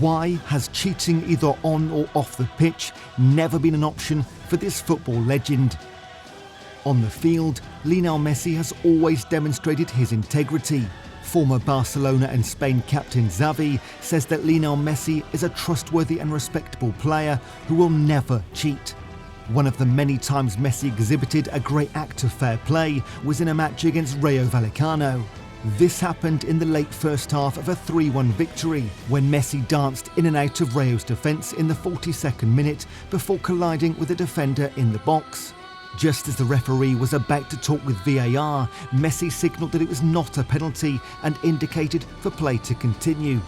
Why has cheating either on or off the pitch never been an option for this football legend? On the field, Lionel Messi has always demonstrated his integrity. Former Barcelona and Spain captain Xavi says that Lionel Messi is a trustworthy and respectable player who will never cheat. One of the many times Messi exhibited a great act of fair play was in a match against Rayo Vallecano. This happened in the late first half of a 3-1 victory, when Messi danced in and out of Rayo's defence in the 42nd minute before colliding with a defender in the box. Just as the referee was about to talk with VAR, Messi signalled that it was not a penalty and indicated for play to continue.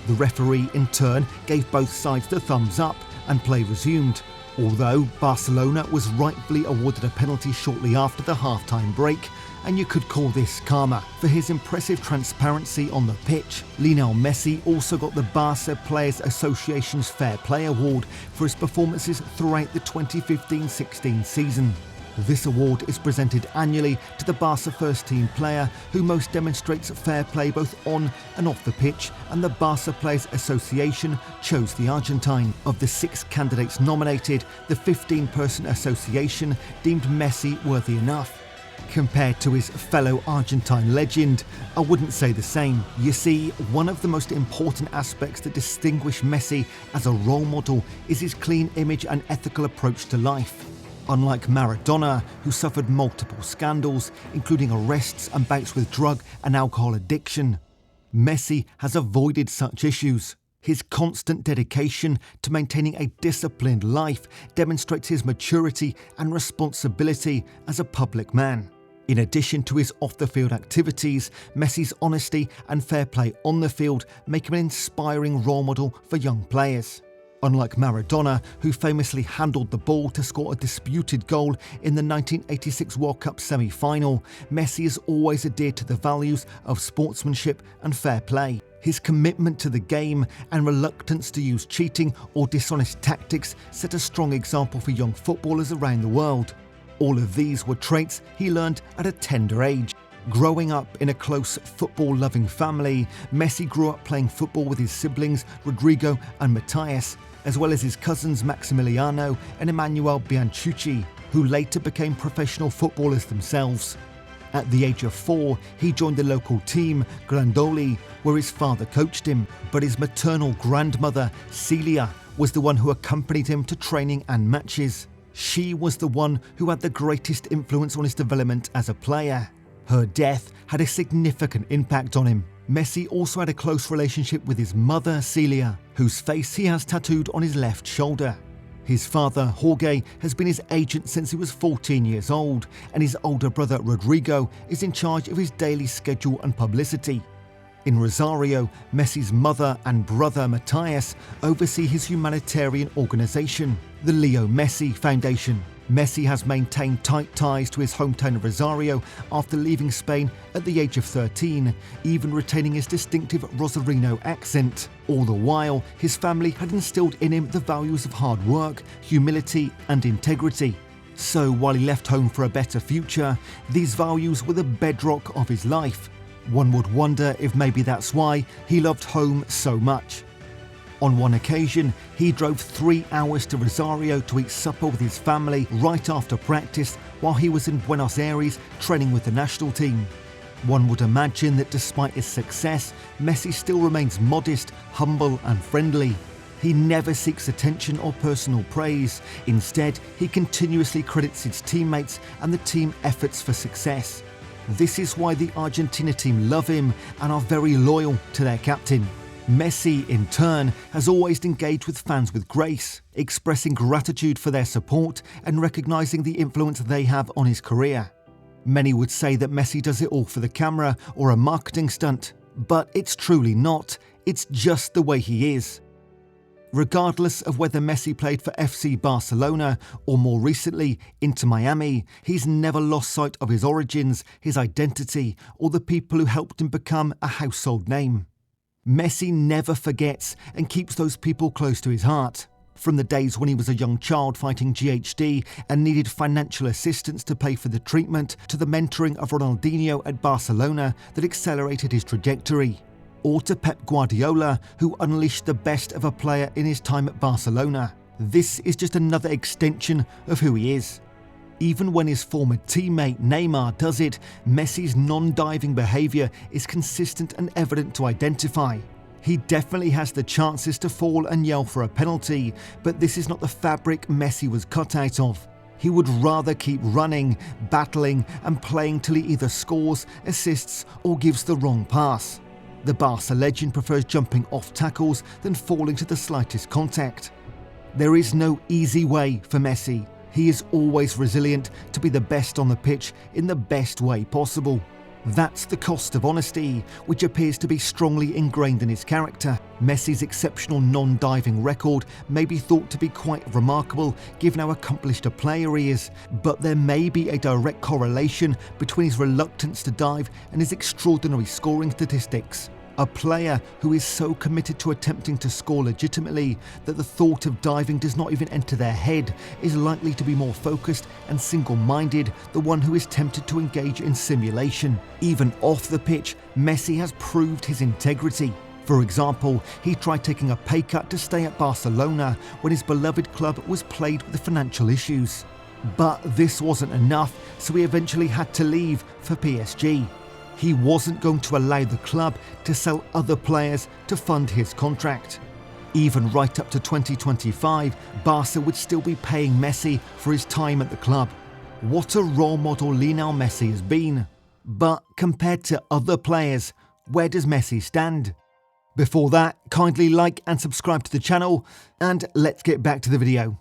The referee in turn gave both sides the thumbs up and play resumed, although Barcelona was rightfully awarded a penalty shortly after the half-time break, and you could call this karma for his impressive transparency on the pitch. Lionel Messi also got the Barca Players Association's Fair Play Award for his performances throughout the 2015-16 season. This award is presented annually to the Barca first-team player who most demonstrates fair play both on and off the pitch, and the Barca Players Association chose the Argentine. Of the 6 candidates nominated, the 15-person association deemed Messi worthy enough. Compared to his fellow Argentine legend, I wouldn't say the same. You see, one of the most important aspects that distinguish Messi as a role model is his clean image and ethical approach to life. Unlike Maradona, who suffered multiple scandals, including arrests and bouts with drug and alcohol addiction, Messi has avoided such issues. His constant dedication to maintaining a disciplined life demonstrates his maturity and responsibility as a public man. In addition to his off-the-field activities, Messi's honesty and fair play on the field make him an inspiring role model for young players. Unlike Maradona, who famously handled the ball to score a disputed goal in the 1986 World Cup semi-final, Messi has always adhered to the values of sportsmanship and fair play. His commitment to the game and reluctance to use cheating or dishonest tactics set a strong example for young footballers around the world. All of these were traits he learned at a tender age. Growing up in a close football-loving family, Messi grew up playing football with his siblings Rodrigo and Matthias, as well as his cousins Maximiliano and Emmanuel Bianchucci, who later became professional footballers themselves. At the age of 4, he joined the local team, Grandoli, where his father coached him, but his maternal grandmother, Celia, was the one who accompanied him to training and matches. She was the one who had the greatest influence on his development as a player. Her death had a significant impact on him. Messi also had a close relationship with his mother, Celia, whose face he has tattooed on his left shoulder. His father, Jorge, has been his agent since he was 14 years old, and his older brother, Rodrigo, is in charge of his daily schedule and publicity. In Rosario, Messi's mother and brother, Matthias, oversee his humanitarian organization, the Leo Messi Foundation. Messi has maintained tight ties to his hometown of Rosario after leaving Spain at the age of 13, even retaining his distinctive Rosarino accent. All the while, his family had instilled in him the values of hard work, humility, and integrity. So while he left home for a better future, these values were the bedrock of his life. One would wonder if maybe that's why he loved home so much. On one occasion, he drove 3 hours to Rosario to eat supper with his family right after practice while he was in Buenos Aires training with the national team. One would imagine that despite his success, Messi still remains modest, humble and friendly. He never seeks attention or personal praise. Instead, he continuously credits his teammates and the team efforts for success. This is why the Argentina team love him and are very loyal to their captain. Messi, in turn, has always engaged with fans with grace, expressing gratitude for their support and recognizing the influence they have on his career. Many would say that Messi does it all for the camera or a marketing stunt, but it's truly not. It's just the way he is. Regardless of whether Messi played for FC Barcelona or more recently Inter Miami, he's never lost sight of his origins, his identity, or the people who helped him become a household name. Messi never forgets and keeps those people close to his heart. From the days when he was a young child fighting GHD and needed financial assistance to pay for the treatment, to the mentoring of Ronaldinho at Barcelona that accelerated his trajectory. or to Pep Guardiola, who unleashed the best of a player in his time at Barcelona. This is just another extension of who he is. Even when his former teammate Neymar does it, Messi's non-diving behaviour is consistent and evident to identify. He definitely has the chances to fall and yell for a penalty, but this is not the fabric Messi was cut out of. He would rather keep running, battling and playing till he either scores, assists or gives the wrong pass. The Barca legend prefers jumping off tackles than falling to the slightest contact. There is no easy way for Messi. He is always resilient to be the best on the pitch in the best way possible. That's the cost of honesty, which appears to be strongly ingrained in his character. Messi's exceptional non-diving record may be thought to be quite remarkable given how accomplished a player he is, but there may be a direct correlation between his reluctance to dive and his extraordinary scoring statistics. A player who is so committed to attempting to score legitimately that the thought of diving does not even enter their head is likely to be more focused and single-minded, the one who is tempted to engage in simulation. Even off the pitch, Messi has proved his integrity. For example, he tried taking a pay cut to stay at Barcelona when his beloved club was plagued with financial issues. But this wasn't enough, so he eventually had to leave for PSG. He wasn't going to allow the club to sell other players to fund his contract. Even right up to 2025, Barca would still be paying Messi for his time at the club. What a role model Lionel Messi has been. But compared to other players, where does Messi stand? Before that, kindly like and subscribe to the channel, and let's get back to the video.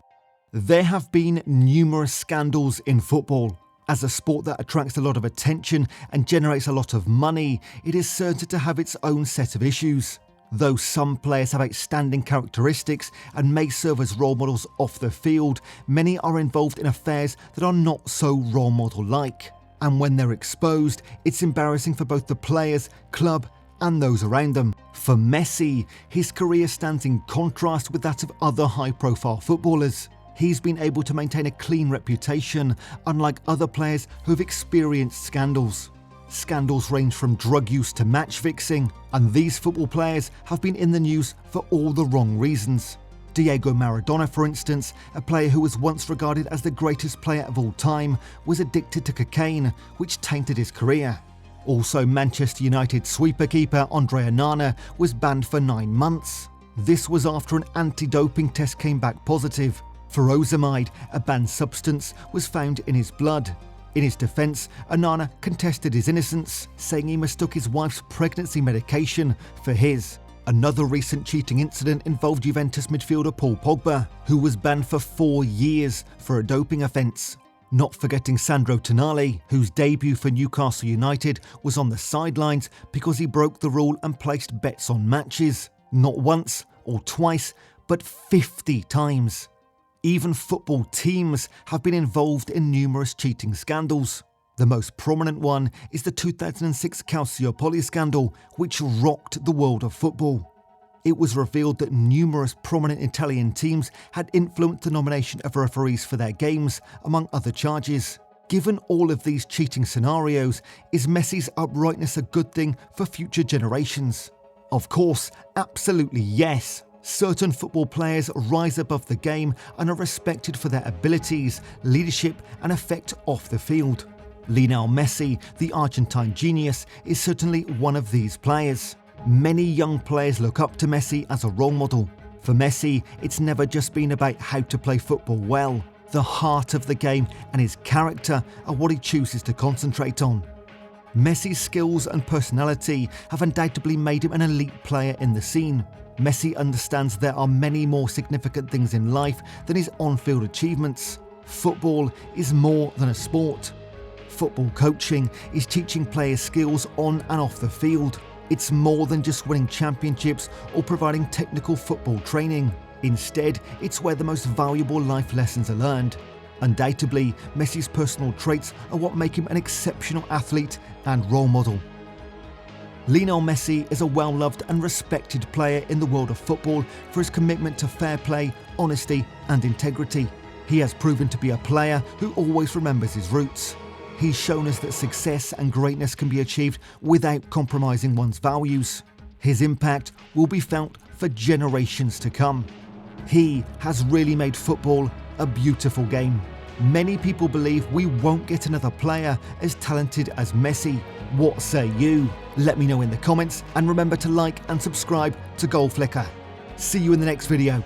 There have been numerous scandals in football. As a sport that attracts a lot of attention and generates a lot of money, it is certain to have its own set of issues. Though some players have outstanding characteristics and may serve as role models off the field, many are involved in affairs that are not so role model-like. And when they're exposed, it's embarrassing for both the players, club, and those around them. For Messi, his career stands in contrast with that of other high-profile footballers. He's been able to maintain a clean reputation, unlike other players who have experienced scandals. Scandals range from drug use to match fixing, and these football players have been in the news for all the wrong reasons. Diego Maradona, for instance, a player who was once regarded as the greatest player of all time, was addicted to cocaine, which tainted his career. Also, Manchester United sweeper keeper Andre Onana was banned for 9 months. This was after an anti-doping test came back positive. Furosemide, a banned substance, was found in his blood. In his defence, Onana contested his innocence, saying he mistook his wife's pregnancy medication for his. Another recent cheating incident involved Juventus midfielder Paul Pogba, who was banned for 4 years for a doping offence. Not forgetting Sandro Tonali, whose debut for Newcastle United was on the sidelines because he broke the rule and placed bets on matches. Not once or twice, but 50 times. Even football teams have been involved in numerous cheating scandals. The most prominent one is the 2006 Calciopoli scandal, which rocked the world of football. It was revealed that numerous prominent Italian teams had influenced the nomination of referees for their games, among other charges. Given all of these cheating scenarios, is Messi's uprightness a good thing for future generations? Of course, absolutely yes. Certain football players rise above the game and are respected for their abilities, leadership and effect off the field. Lionel Messi, the Argentine genius, is certainly one of these players. Many young players look up to Messi as a role model. For Messi, it's never just been about how to play football well. The heart of the game and his character are what he chooses to concentrate on. Messi's skills and personality have undoubtedly made him an elite player in the scene. Messi understands there are many more significant things in life than his on-field achievements. Football is more than a sport. Football coaching is teaching players skills on and off the field. It's more than just winning championships or providing technical football training. Instead, it's where the most valuable life lessons are learned. Undoubtedly, Messi's personal traits are what make him an exceptional athlete and role model. Lionel Messi is a well-loved and respected player in the world of football for his commitment to fair play, honesty and integrity. He has proven to be a player who always remembers his roots. He's shown us that success and greatness can be achieved without compromising one's values. his impact will be felt for generations to come. He has really made football a beautiful game. Many people believe we won't get another player as talented as Messi. What say you? Let me know in the comments, and remember to like and subscribe to Goal Flicker. See you in the next video.